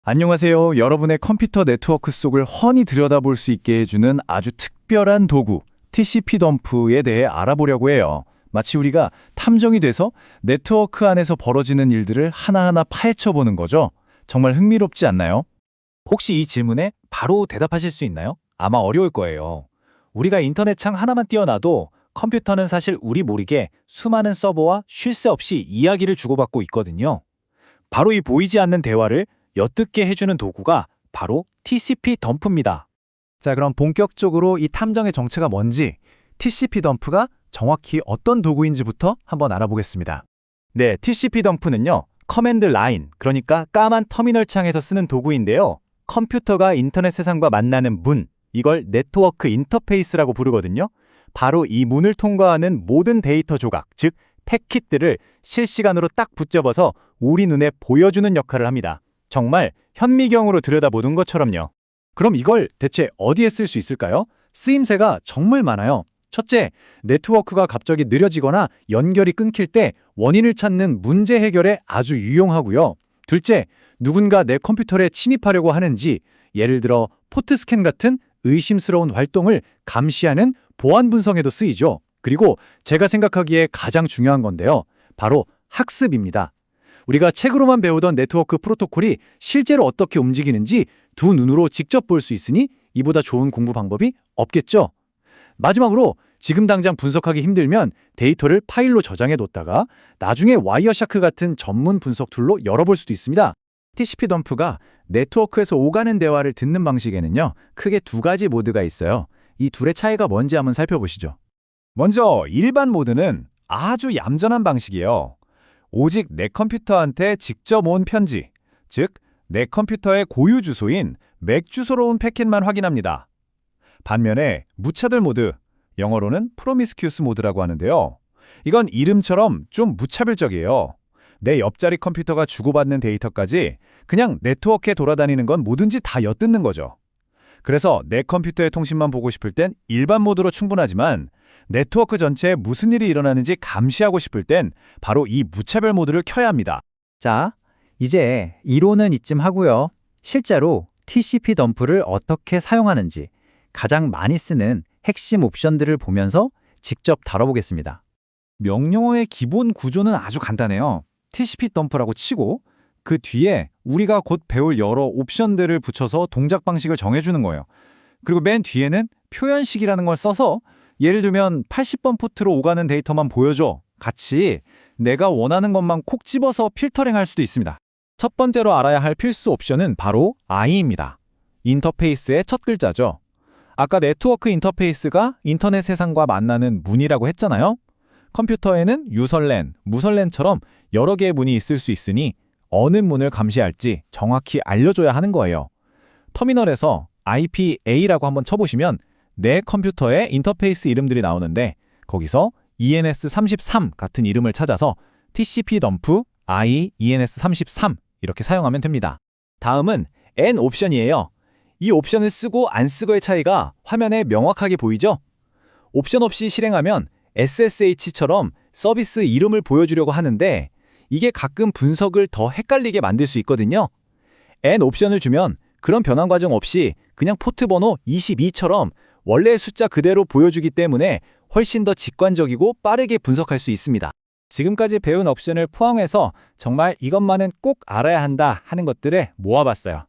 안녕하세요. 여러분의 컴퓨터 네트워크 속을 훤히 들여다볼 수 있게 해주는 아주 특별한 도구, TCP 덤프에 대해 알아보려고 해요. 마치 우리가 탐정이 돼서 네트워크 안에서 벌어지는 일들을 하나하나 파헤쳐보는 거죠. 정말 흥미롭지 않나요? 혹시 이 질문에 바로 대답하실 수 있나요? 아마 어려울 거예요. 우리가 인터넷 창 하나만 띄워놔도 컴퓨터는 사실 우리 모르게 수많은 서버와 쉴 새 없이 이야기를 주고받고 있거든요. 바로 이 보이지 않는 대화를 엿듣게 해주는 도구가 바로 TCP 덤프입니다. 자, 그럼 본격적으로 이 탐정의 정체가 뭔지, TCP 덤프가 정확히 어떤 도구인지부터 한번 알아보겠습니다. 네, TCP 덤프는요, 커맨드 라인, 그러니까 까만 터미널 창에서 쓰는 도구인데요. 컴퓨터가 인터넷 세상과 만나는 문, 이걸 네트워크 인터페이스라고 부르거든요. 바로 이 문을 통과하는 모든 데이터 조각, 즉 패킷들을 실시간으로 딱 붙잡아서 우리 눈에 보여주는 역할을 합니다. 정말 현미경으로 들여다보는 것처럼요. 그럼 이걸 대체 어디에 쓸 수 있을까요? 쓰임새가 정말 많아요. 첫째, 네트워크가 갑자기 느려지거나 연결이 끊길 때 원인을 찾는 문제 해결에 아주 유용하고요. 둘째, 누군가 내 컴퓨터에 침입하려고 하는지, 예를 들어 포트 스캔 같은 의심스러운 활동을 감시하는 보안 분석에도 쓰이죠. 그리고 제가 생각하기에 가장 중요한 건데요. 바로 학습입니다. 우리가 책으로만 배우던 네트워크 프로토콜이 실제로 어떻게 움직이는지 두 눈으로 직접 볼 수 있으니 이보다 좋은 공부 방법이 없겠죠. 마지막으로 지금 당장 분석하기 힘들면 데이터를 파일로 저장해뒀다가 나중에 와이어샤크 같은 전문 분석 툴로 열어볼 수도 있습니다. TCP 덤프가 네트워크에서 오가는 대화를 듣는 방식에는요, 크게 두 가지 모드가 있어요. 이 둘의 차이가 뭔지 한번 살펴보시죠. 먼저 일반 모드는 아주 얌전한 방식이에요. 오직 내 컴퓨터한테 직접 온 편지, 즉 내 컴퓨터의 고유 주소인 맥 주소로 온 패킷만 확인합니다. 반면에 무차별 모드, 영어로는 프로미스큐스 모드라고 하는데요. 이건 이름처럼 좀 무차별적이에요. 내 옆자리 컴퓨터가 주고받는 데이터까지 그냥 네트워크에 돌아다니는 건 뭐든지 다 엿듣는 거죠. 그래서 내 컴퓨터의 통신만 보고 싶을 땐 일반 모드로 충분하지만 네트워크 전체에 무슨 일이 일어나는지 감시하고 싶을 땐 바로 이 무차별 모드를 켜야 합니다. 자, 이제 이론은 이쯤 하고요. 실제로 TCP 덤프를 어떻게 사용하는지 가장 많이 쓰는 핵심 옵션들을 보면서 직접 다뤄보겠습니다. 명령어의 기본 구조는 아주 간단해요. TCP 덤프라고 치고 그 뒤에 우리가 곧 배울 여러 옵션들을 붙여서 동작 방식을 정해주는 거예요. 그리고 맨 뒤에는 표현식이라는 걸 써서 예를 들면 80번 포트로 오가는 데이터만 보여줘. 같이 내가 원하는 것만 콕 집어서 필터링할 수도 있습니다. 첫 번째로 알아야 할 필수 옵션은 바로 I입니다. 인터페이스의 첫 글자죠. 아까 네트워크 인터페이스가 인터넷 세상과 만나는 문이라고 했잖아요. 컴퓨터에는 유설랜, 무설랜처럼 여러 개의 문이 있을 수 있으니 어느 문을 감시할지 정확히 알려줘야 하는 거예요. 터미널에서 IPA라고 한번 쳐보시면 내 컴퓨터의 인터페이스 이름들이 나오는데 거기서 ENS33 같은 이름을 찾아서 TCP 덤프 I ENS33 이렇게 사용하면 됩니다. 다음은 N 옵션이에요. 이 옵션을 쓰고 안 쓰고의 차이가 화면에 명확하게 보이죠? 옵션 없이 실행하면 SSH처럼 서비스 이름을 보여주려고 하는데 이게 가끔 분석을 더 헷갈리게 만들 수 있거든요. N 옵션을 주면 그런 변환 과정 없이 그냥 포트 번호 22처럼 원래의 숫자 그대로 보여주기 때문에 훨씬 더 직관적이고 빠르게 분석할 수 있습니다. 지금까지 배운 옵션을 포함해서 정말 이것만은 꼭 알아야 한다 하는 것들을 모아봤어요.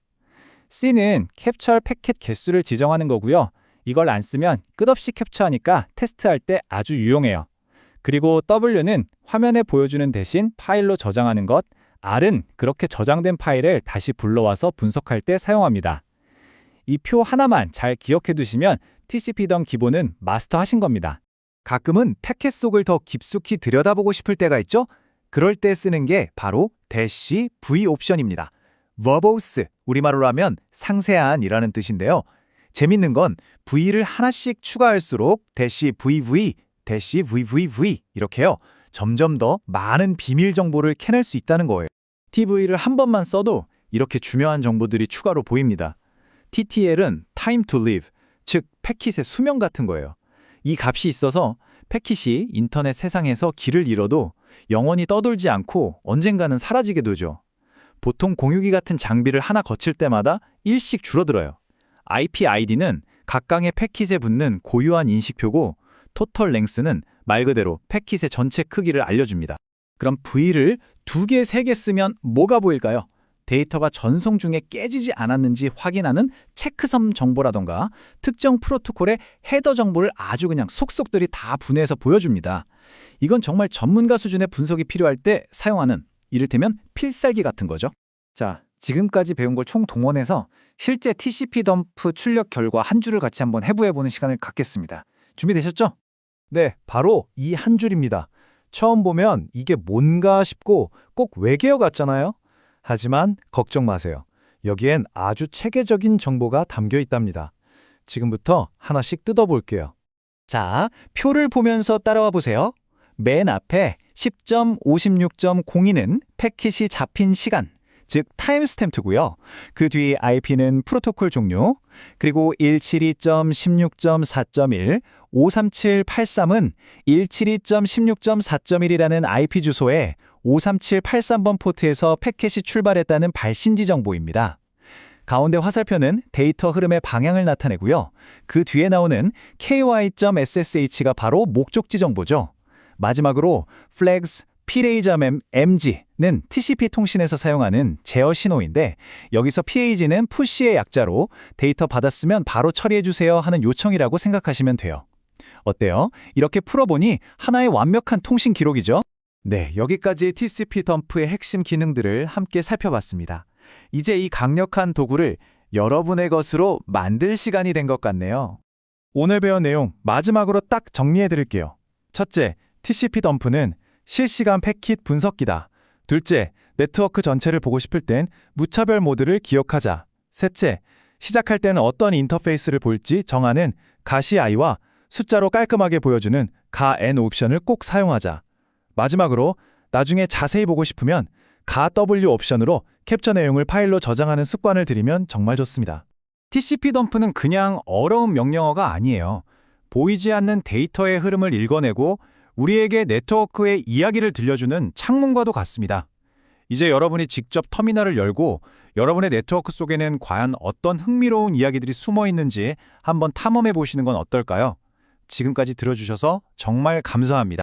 C는 캡처 패킷 개수를 지정하는 거고요. 이걸 안 쓰면 끝없이 캡처하니까 테스트할 때 아주 유용해요. 그리고 W는 화면에 보여주는 대신 파일로 저장하는 것, R은 그렇게 저장된 파일을 다시 불러와서 분석할 때 사용합니다. 이 표 하나만 잘 기억해 두시면 TCP 덤 기본은 마스터하신 겁니다. 가끔은 패킷 속을 더 깊숙이 들여다보고 싶을 때가 있죠? 그럴 때 쓰는 게 바로 -V 옵션입니다. verbose, 우리말로 하면 상세한이라는 뜻인데요. 재밌는 건 V를 하나씩 추가할수록 -VV, -VVV 이렇게요. 점점 더 많은 비밀 정보를 캐낼 수 있다는 거예요. TV를 한 번만 써도 이렇게 중요한 정보들이 추가로 보입니다. TTL은 time to live, 즉 패킷의 수명 같은 거예요. 이 값이 있어서 패킷이 인터넷 세상에서 길을 잃어도 영원히 떠돌지 않고 언젠가는 사라지게 되죠. 보통 공유기 같은 장비를 하나 거칠 때마다 1씩 줄어들어요. IP 아이디는 각각의 패킷에 붙는 고유한 인식표고 토털 랭스는 말 그대로 패킷의 전체 크기를 알려줍니다. 그럼 V를 2개, 3개 쓰면 뭐가 보일까요? 데이터가 전송 중에 깨지지 않았는지 확인하는 체크섬 정보라던가 특정 프로토콜의 헤더 정보를 아주 그냥 속속들이 다 분해해서 보여줍니다. 이건 정말 전문가 수준의 분석이 필요할 때 사용하는 이를테면 필살기 같은 거죠. 자, 지금까지 배운 걸 총 동원해서 실제 TCP 덤프 출력 결과 한 줄을 같이 한번 해부해보는 시간을 갖겠습니다. 준비되셨죠? 네, 바로 이 한 줄입니다. 처음 보면 이게 뭔가 싶고 꼭 외계어 같잖아요. 하지만 걱정 마세요. 여기엔 아주 체계적인 정보가 담겨 있답니다. 지금부터 하나씩 뜯어볼게요. 자, 표를 보면서 따라와 보세요. 맨 앞에 10.56.02는 패킷이 잡힌 시간, 즉 타임스탬프고요. 그 뒤 IP는 프로토콜 종류, 그리고 172.16.4.1, 53783은 172.16.4.1이라는 IP 주소에 53783번 포트에서 패킷이 출발했다는 발신지 정보입니다. 가운데 화살표는 데이터 흐름의 방향을 나타내고요. 그 뒤에 나오는 ky.ssh가 바로 목적지 정보죠. 마지막으로 flags, PRAGEMMG는 TCP 통신에서 사용하는 제어 신호인데 여기서 PAG는 푸시의 약자로 데이터 받았으면 바로 처리해주세요 하는 요청이라고 생각하시면 돼요. 어때요? 이렇게 풀어보니 하나의 완벽한 통신 기록이죠? 네, 여기까지 TCP 덤프의 핵심 기능들을 함께 살펴봤습니다. 이제 이 강력한 도구를 여러분의 것으로 만들 시간이 된 것 같네요. 오늘 배운 내용 마지막으로 딱 정리해드릴게요. 첫째, TCP 덤프는 실시간 패킷 분석기다. 둘째, 네트워크 전체를 보고 싶을 땐 무차별 모드를 기억하자. 셋째, 시작할 때는 어떤 인터페이스를 볼지 정하는 가CI와 숫자로 깔끔하게 보여주는 가N 옵션을 꼭 사용하자. 마지막으로 나중에 자세히 보고 싶으면 가W 옵션으로 캡처 내용을 파일로 저장하는 습관을 들이면 정말 좋습니다. TCP 덤프는 그냥 어려운 명령어가 아니에요. 보이지 않는 데이터의 흐름을 읽어내고 우리에게 네트워크의 이야기를 들려주는 창문과도 같습니다. 이제 여러분이 직접 터미널을 열고 여러분의 네트워크 속에는 과연 어떤 흥미로운 이야기들이 숨어 있는지 한번 탐험해 보시는 건 어떨까요? 지금까지 들어주셔서 정말 감사합니다.